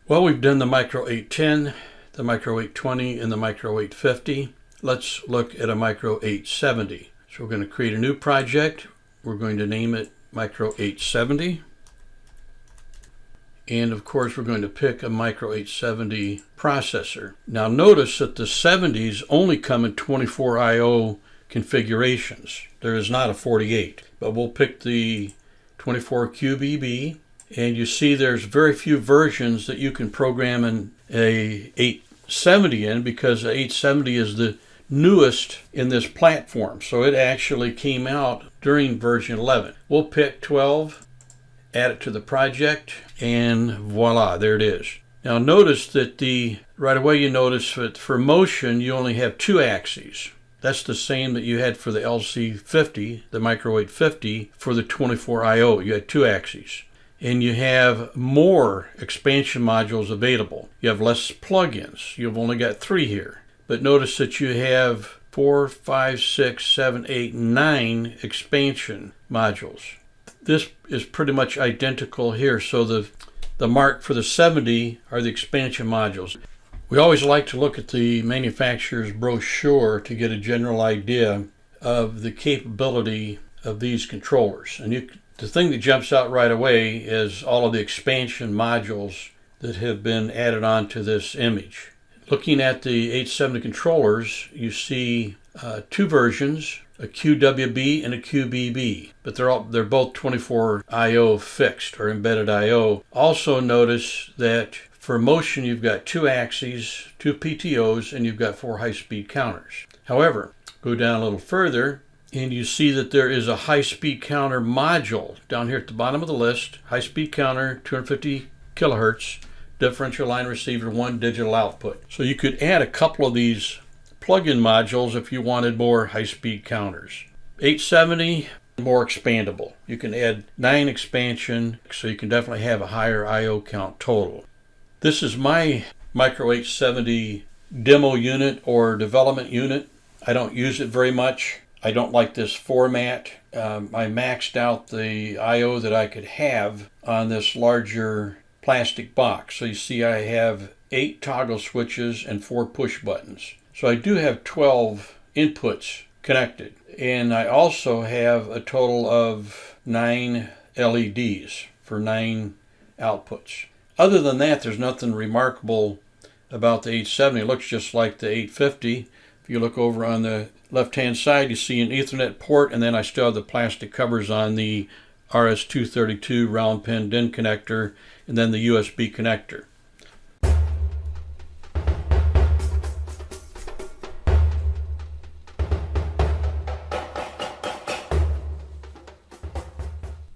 Well, we've done the Micro810, the Micro820, and the Micro850. Let's look at a Micro870. So we're going to create a new project. We're going to name it Micro870. And of course, we're going to pick a Micro870 processor. Now notice that the 70s only come in 24 I/O configurations. There is not a 48, but we'll pick the 24 QBB. And you see there's very few versions that you can program an 870 in, because the 870 is the newest in this platform. So it actually came out during version 11. We'll pick 12, add it to the project, and voila, there it is. Now notice that right away you notice that for motion you only have 2 axes. That's the same that you had for the LC50, the Micro850, for the 24 I/O. You had 2 axes. And you have more expansion modules available. You have less plugins. You've only got 3 here. But notice that you have 4, 5, 6, 7, 8, 9 expansion modules. This is pretty much identical here. So the mark for the 70 are the expansion modules. We always like to look at the manufacturer's brochure to get a general idea of the capability of these controllers. And the thing that jumps out right away is all of the expansion modules that have been added on to this image. Looking at the 870 controllers, you see 2 versions, a QWB and a QBB, but they're both 24 I/O fixed or embedded I/O. Also notice that for motion you've got 2 axes, 2 PTOs, and you've got 4 high-speed counters. However, go down a little further, and you see that there is a high-speed counter module down here at the bottom of the list. High-speed counter, 250 kilohertz, differential line receiver, 1 digital output. So you could add a couple of these plug-in modules if you wanted more high-speed counters. 870, more expandable. You can add 9 expansion, so you can definitely have a higher I/O count total. This is my Micro870 demo unit or development unit. I don't use it very much. I don't like this format. I maxed out the I/O that I could have on this larger plastic box. So you see I have 8 toggle switches and 4 push buttons. So I do have 12 inputs connected. And I also have a total of 9 LEDs for 9 outputs. Other than that, there's nothing remarkable about the 870. It looks just like the 850. If you look over on the left-hand side, you see an Ethernet port, and then I still have the plastic covers on the RS-232 round pin DIN connector, and then the USB connector.